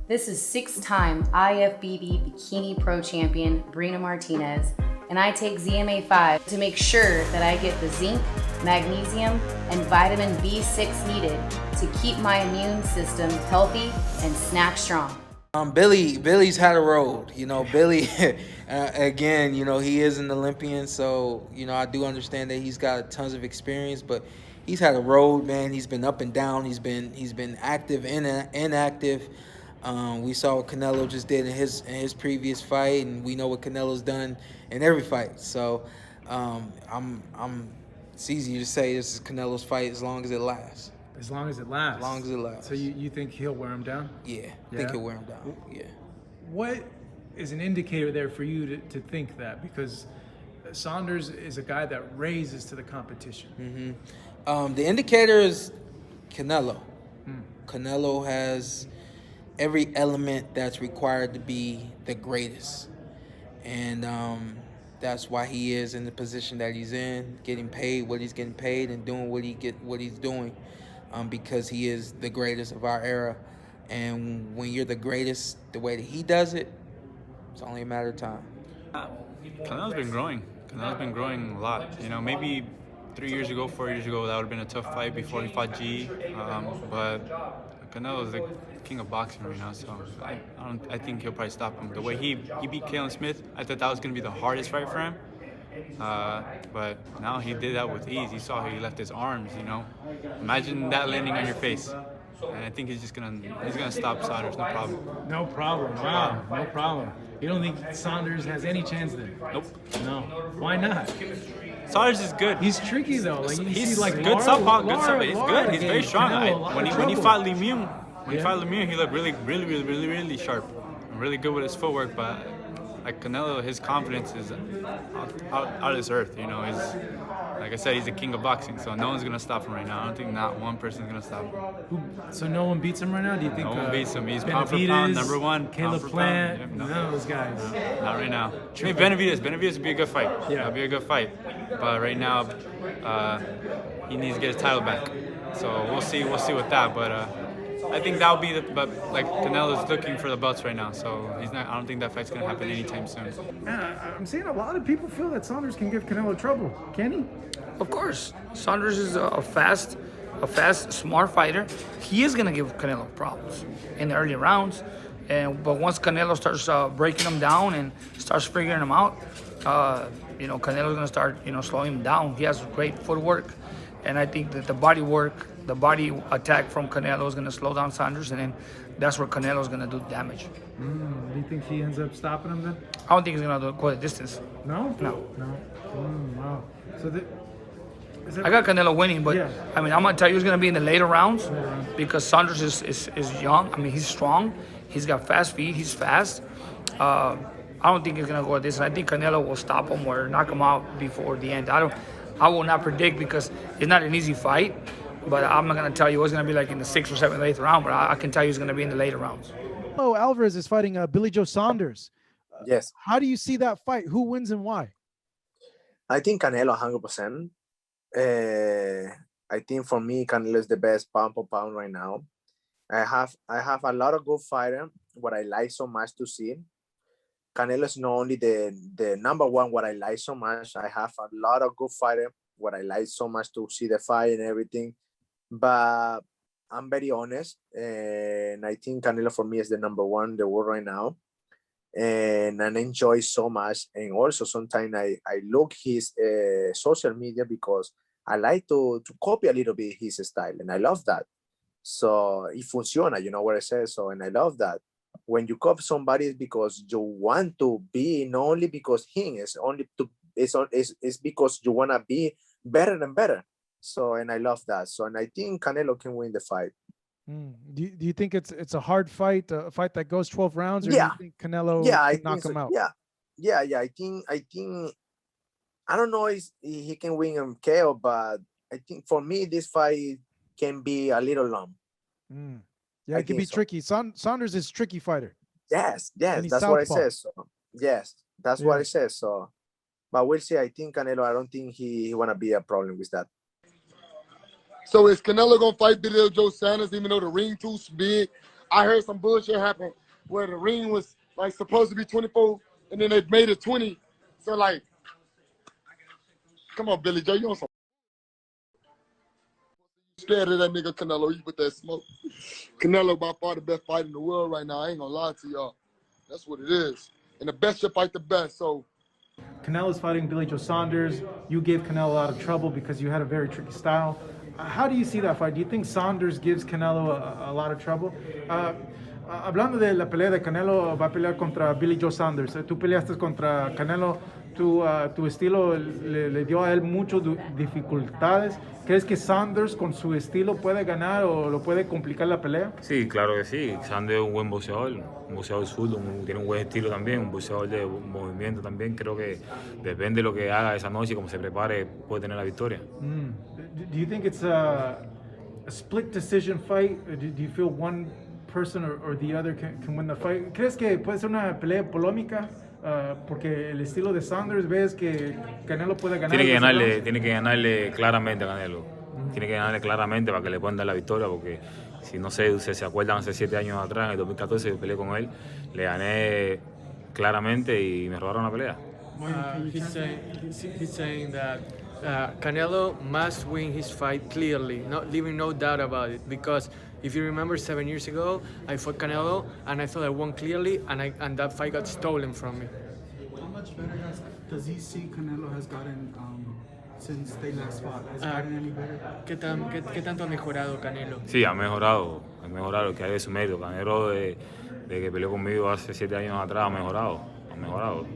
This is six-time IFBB Bikini Pro Champion Brina Martinez, and I take ZMA5 to make sure that I get the zinc, magnesium, and vitamin B6 needed to keep my immune system healthy and snack strong. Billy's had a road. Billy, again, he is an Olympian, so, I do understand that he's got tons of experience, but he's had a road, man. He's been up and down. He's been active and inactive. We saw what Canelo just did in his previous fight, and we know what Canelo's done in every fight. So, it's easy to say this is Canelo's fight as long as it lasts. As long as it lasts. As long as it lasts. So you think he'll wear him down? Yeah, I think he'll wear him down. Yeah. What is an indicator there for you to think that? Because Saunders is a guy that raises to the competition. The indicator is Canelo. Canelo has every element that's required to be the greatest. And that's why he is in the position that he's in, getting paid what he's getting paid and doing what he's doing. Because he is the greatest of our era. And when you're the greatest the way that he does it, it's only a matter of time. Canelo's been growing. Canelo's been growing a lot. Maybe 3 years ago, 4 years ago, that would have been a tough fight before he fought G. But Canelo's the king of boxing right now, so I think he'll probably stop him. The way he beat Kalen Smith, I thought that was going to be the hardest fight for him. But now he did that with ease. You saw how he left his arms, Imagine that landing on your face. And I think he's gonna stop Saunders, no problem. No problem. Wow, no problem. You don't think Saunders has any chance then? Nope. No. Why not? Saunders is good. He's tricky though. He's good southpaw. He's good. He's very strong. When he fought Lemieux, he looked really sharp. And really good with his footwork, but like Canelo, his confidence is out of this earth. He's, like I said, he's the king of boxing, so no one's gonna stop him right now. I don't think not one person's gonna stop him. So no one beats him right now? Do you think? No one beats him. He's pound for pound, number one. Caleb Plant, yeah, none of those guys. No, not right now. Maybe Benavidez would be a good fight. Yeah, that'd be a good fight. But right now, he needs to get his title back. So we'll see with that. But I think that'll be but Canelo's looking for the belts right now, so he's not. I don't think that fight's gonna happen anytime soon. Yeah, I'm seeing a lot of people feel that Saunders can give Canelo trouble. Can he? Of course, Saunders is a fast, smart fighter. He is gonna give Canelo problems in the early rounds, but once Canelo starts breaking him down and starts figuring him out, Canelo's gonna start slowing him down. He has great footwork, and I think that the body attack from Canelo is going to slow down Saunders, and then that's where Canelo is going to do damage. Do you think he ends up stopping him then? I don't think he's going to go the distance. No? No. Wow. So I got Canelo winning, but yeah. I'm going to tell you he's going to be in the later rounds because Saunders is young. He's strong. He's got fast feet. He's fast. I don't think he's going to go the distance. I think Canelo will stop him or knock him out before the end. I will not predict because it's not an easy fight. But I'm not going to tell you what's going to be like in the 6th or 7th or 8th round, but I can tell you it's going to be in the later rounds. Alvarez is fighting Billy Joe Saunders. Yes. How do you see that fight? Who wins and why? I think Canelo 100%. I think for me, Canelo is the best pound for pound right now. I have a lot of good fighter, what I like so much to see. Canelo is not only the number one, what I like so much. I have a lot of good fighter, what I like so much to see the fight and everything. But I'm very honest, and I think Canelo for me is the number one in the world right now, and I enjoy so much. And also sometimes I look his social media because I like to copy a little bit his style, and I love that. So it funciona, you know what I say. So and I love that. When you copy somebody, it's because you want to be, not only because it's because you wanna be better and better. So, and I love that. So, and I think Canelo can win the fight. Do you think it's a hard fight, a fight that goes 12 rounds, or yeah. do you think Canelo can knock him out? Yeah. I think I don't know if he can win in KO, but I think for me this fight can be a little long. Yeah, it can be tricky. Saunders is a tricky fighter. Yes, that's what I said. So yes, that's what I said. So, but we'll see. I think Canelo. I don't think he wanna be a problem with that. So is Canelo gonna fight Billy Joe Sanders even though the ring too big? I heard some bullshit happen where the ring was like supposed to be 24 and then they made it 20. So like, come on, Billy Joe, you on some scared of that nigga Canelo. He put that smoke. Canelo by far the best fighter in the world right now. I ain't gonna lie to y'all. That's what it is. And the best should fight the best. So Canelo's fighting Billy Joe Saunders. You gave Canelo a lot of trouble because you had a very tricky style. How do you see that fight? Do you think Saunders gives Canelo a lot of trouble? Hablando de la pelea de Canelo, va a pelear contra Billy Joe Saunders. Tú peleaste contra Canelo. Tu estilo le dio a él muchas dificultades. ¿Crees que Saunders con su estilo puede ganar o lo puede complicar la pelea? Sí, claro que sí. Saunders es un buen boxeador zurdo, tiene un buen estilo también, un boxeador de movimiento también. Creo que depende de lo que haga esa noche y cómo se prepare, puede tener la victoria. Do you think it's a split decision fight? Do you feel one person or the other can win the fight? ¿Crees que puede ser una pelea polémica? Porque el estilo de Saunders, ves que Canelo puede ganar. Tiene que ganarle claramente a Canelo. Tiene que ganarle claramente para que le puedan dar la victoria, porque si no sé, se acuerdan hace 7 años atrás, en el 2014 yo peleé con él, le gané claramente y me robaron la pelea. He's saying that Canelo must win his fight clearly, not leaving no doubt about it. Because if you remember 7 years ago, I fought Canelo and I thought I won clearly, and that fight got stolen from me. How much better does he see Canelo has gotten since they last fought? Has it gotten any better? ¿Qué tanto ha mejorado Canelo? Sí, ha mejorado, que hay de su mérito. Canelo de que peleó conmigo hace 7 años atrás ha mejorado.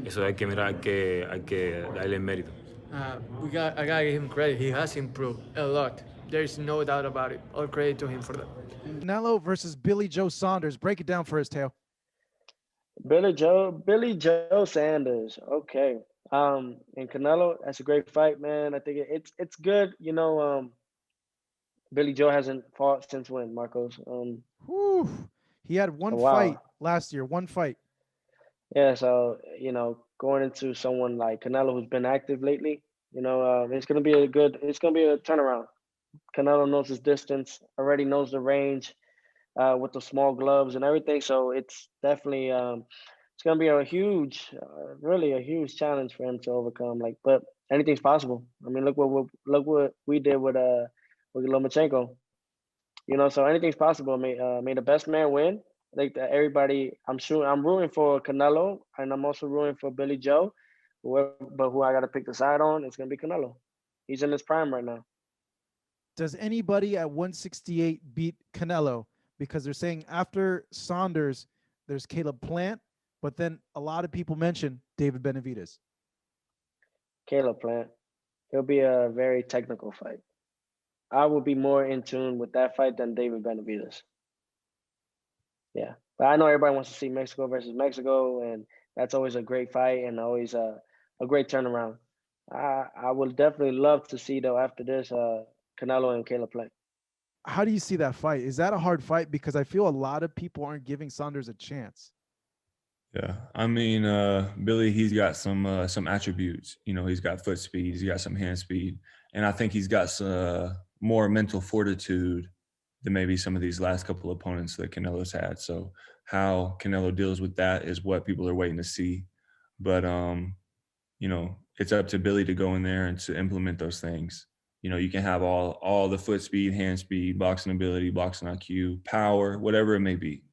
Eso hay que mirar, hay que darle el mérito. I gotta give him credit. He has improved a lot. There's no doubt about it. All credit to him for that. Canelo versus Billy Joe Saunders. Break it down for us, Teo. Billy Joe Sanders. Okay. And Canelo, that's a great fight, man. I think it's good. You know, Billy Joe hasn't fought since when, Marcos? He had one fight last year. One fight. Yeah, so going into someone like Canelo who's been active lately, it's gonna be a turnaround. Canelo knows his distance, already knows the range with the small gloves and everything. So it's definitely it's gonna be really a huge challenge for him to overcome. But anything's possible. I mean, look what we did with Lomachenko. So anything's possible. May the best man win. Like everybody, I'm rooting for Canelo, and I'm also rooting for Billy Joe. But who I got to pick the side on, it's gonna be Canelo. He's in his prime right now. Does anybody at 168 beat Canelo? Because they're saying after Saunders, there's Caleb Plant, but then a lot of people mention David Benavidez. Caleb Plant. It'll be a very technical fight. I will be more in tune with that fight than David Benavidez. Yeah, but I know everybody wants to see Mexico versus Mexico, and that's always a great fight and always a great turnaround. I would definitely love to see, though, after this, Canelo and Caleb Plant. How do you see that fight? Is that a hard fight? Because I feel a lot of people aren't giving Saunders a chance. Yeah, I mean, Billy, he's got some attributes. He's got foot speed, he's got some hand speed, and I think he's got some more mental fortitude than maybe some of these last couple of opponents that Canelo's had. So how Canelo deals with that is what people are waiting to see. But, it's up to Billy to go in there and to implement those things. You can have all the foot speed, hand speed, boxing ability, boxing IQ, power, whatever it may be.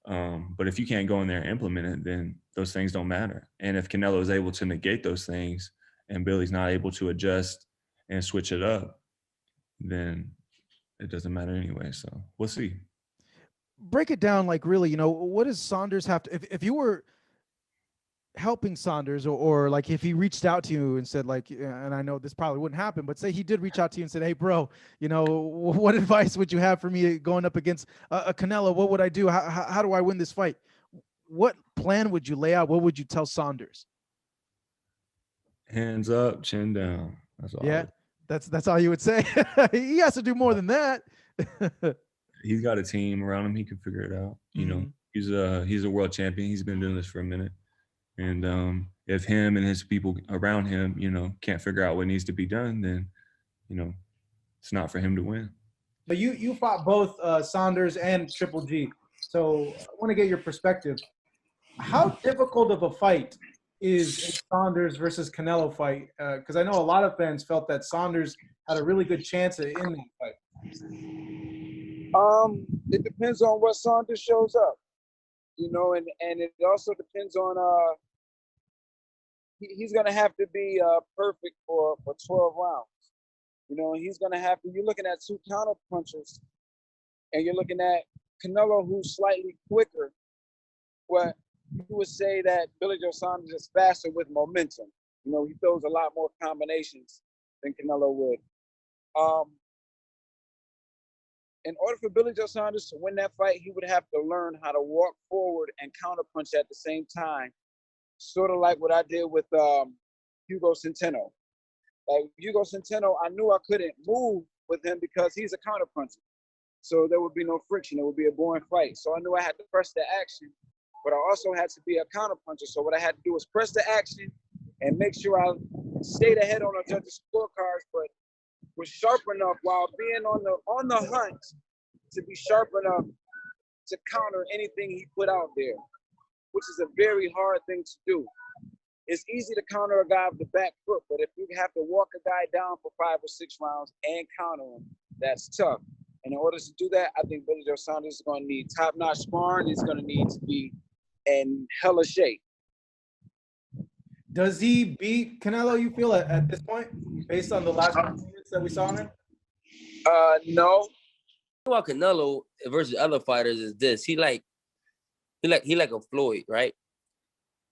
But if you can't go in there and implement it, then those things don't matter. And if Canelo is able to negate those things and Billy's not able to adjust and switch it up, then it doesn't matter anyway. So we'll see. Break it down, really, what does Saunders have to, if you were helping Saunders or like if he reached out to you and said and I know this probably wouldn't happen, but say he did reach out to you and said, hey bro, what advice would you have for me going up against a Canelo? What would I do? How do I win this fight? What plan would you lay out? What would you tell Saunders? Hands up, chin down. That's all. Yeah. That's all you would say. He has to do more than that. He's got a team around him. He can figure it out. He's a world champion. He's been doing this for a minute. And if him and his people around him, can't figure out what needs to be done, then, it's not for him to win. But you fought both Saunders and Triple G. So I want to get your perspective. How difficult of a fight is Saunders versus Canelo fight? Because I know a lot of fans felt that Saunders had a really good chance in that fight. It depends on what Saunders shows up, and it also depends on he's gonna have to be perfect for 12 rounds. He's gonna have to. You're looking at two counter punchers, and you're looking at Canelo, who's slightly quicker. What you would say that Billy Joe Saunders is faster with momentum. He throws a lot more combinations than Canelo would. In order for Billy Joe Saunders to win that fight, he would have to learn how to walk forward and counterpunch at the same time, sort of like what I did with Hugo Centeno. Like Hugo Centeno, I knew I couldn't move with him because he's a counterpuncher. So there would be no friction. It would be a boring fight. So I knew I had to press the action, but I also had to be a counterpuncher. So what I had to do was press the action and make sure I stayed ahead on the judges' scorecards, but was sharp enough while being on the hunt to be sharp enough to counter anything he put out there, which is a very hard thing to do. It's easy to counter a guy with the back foot, but if you have to walk a guy down for 5 or 6 rounds and counter him, that's tough. And in order to do that, I think Billy Joe Saunders is going to need top-notch sparring. He's going to need to be in hella shape. Does he beat Canelo, you feel, at this point, based on the last performance that we saw in him? No. About Canelo versus other fighters is this: he like a Floyd, right?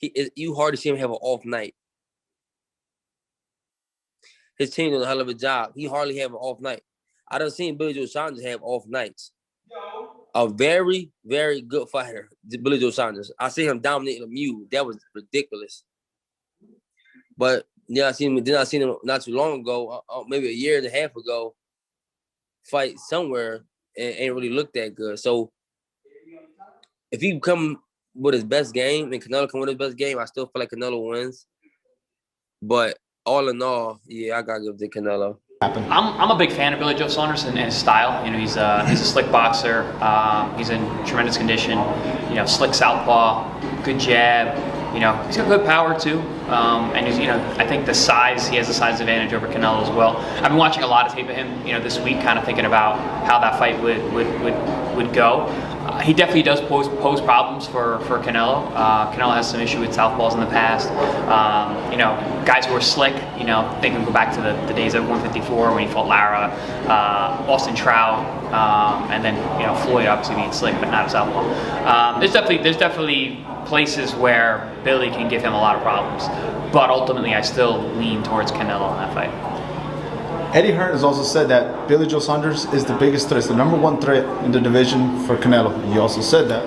You hardly see him have an off night. His team does a hell of a job. He hardly have an off night. I done seen Billy Joe Saunders have off nights. A very, very good fighter, Billy Joe Saunders. I see him dominating a mule. That was ridiculous. But yeah, I seen him not too long ago, maybe a year and a half ago, fight somewhere and ain't really looked that good. So if he come with his best game and Canelo come with his best game, I still feel like Canelo wins. But all in all, yeah, I gotta give it to Canelo. I'm a big fan of Billy Joe Saunders and his style. He's a slick boxer. He's in tremendous condition. Slick southpaw, good jab. He's got good power too. And he's, I think he has the size advantage over Canelo as well. I've been watching a lot of tape of him, this week, kind of thinking about how that fight would go. He definitely does pose problems for Canelo. Canelo has some issue with southpaws in the past. Guys who are slick, they can go back to the days of 154 when he fought Lara, Austin Trout, and then Floyd obviously being slick but not a southpaw. There's definitely places where Billy can give him a lot of problems, but ultimately I still lean towards Canelo in that fight. Eddie Hearn has also said that Billy Joe Saunders is the biggest threat, the #1 threat in the division for Canelo. He also said that.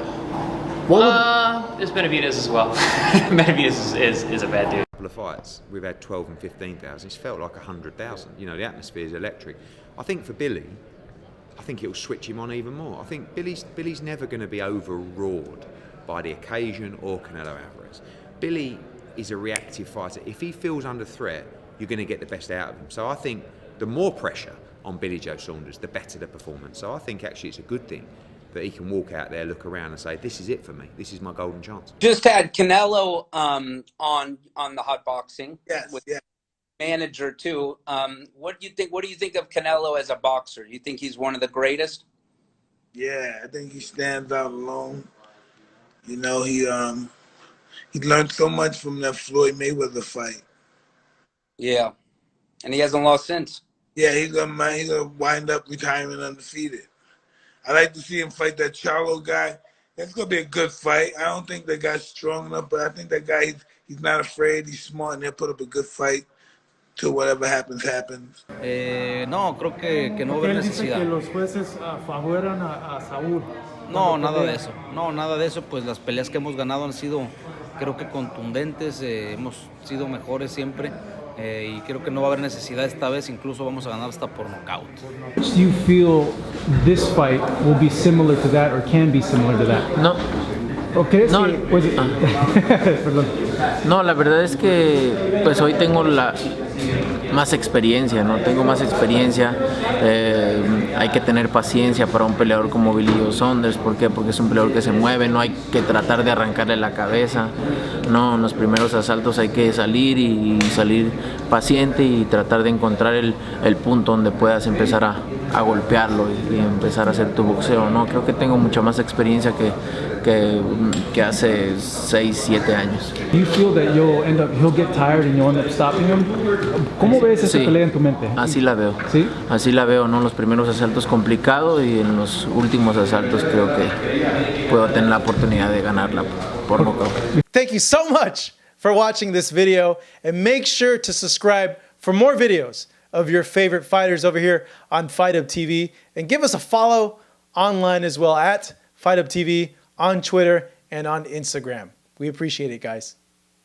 There's Benavidez as well. Benavidez is a bad dude. Couple of fights, we've had 12 and 15,000. It's felt like 100,000. The atmosphere is electric. I think for Billy, I think it will switch him on even more. I think Billy's never going to be overawed by the occasion or Canelo Alvarez. Billy is a reactive fighter. If he feels under threat, you're going to get the best out of him. So I think the more pressure on Billy Joe Saunders, the better the performance. So I think actually it's a good thing that he can walk out there, look around and say, this is it for me. This is my golden chance. Just had Canelo on the Hot Boxing. Yes, with manager too. What do you think? What do you think of Canelo as a boxer? Do you think he's one of the greatest? Yeah, I think he stands out alone. He learned so much from that Floyd Mayweather fight. Yeah, and he hasn't lost since. Yeah, he's gonna wind up retiring undefeated. I like to see him fight that Charlo guy. That's gonna be a good fight. I don't think that guy's strong enough, but I think that guy he's not afraid. He's smart, and he'll put up a good fight. To whatever happens. No, creo que no hubo necesidad. Que los jueces favoran a Saúl. No, nada de eso. No, nada de eso. Pues las peleas que hemos ganado han sido, creo que contundentes. Hemos sido mejores siempre. Y creo que no va a haber necesidad esta vez. Incluso vamos a ganar hasta por nocaut. Do you feel this fight will be similar to that or can be similar to that? No. ¿O crees No, que, pues, perdón. No, la verdad es que pues hoy tengo más experiencia, ¿no? Tengo más experiencia. Hay que tener paciencia para un peleador como Billy Joe Saunders. ¿Por qué? Porque es un peleador que se mueve, no hay que tratar de arrancarle la cabeza. No, en los primeros asaltos hay que salir y salir paciente y tratar de encontrar el punto donde puedas empezar a golpearlo y empezar a hacer tu boxeo, ¿no? Creo que tengo mucha más experiencia que hace 6, 7 años. Do you feel that he'll get tired and you'll end up stopping him? ¿Cómo ves esa pelea en tu mente? Así la veo. ¿Sí? Así la veo, ¿no? Los primeros asaltos complicado y en los últimos asaltos creo que puedo tener la oportunidad de ganarla por nocaut. Thank you so much for watching this video, and make sure to subscribe for more videos of your favorite fighters over here on Fight Hub TV, and give us a follow online as well at Fight Hub TV on Twitter and on Instagram. We appreciate it, guys.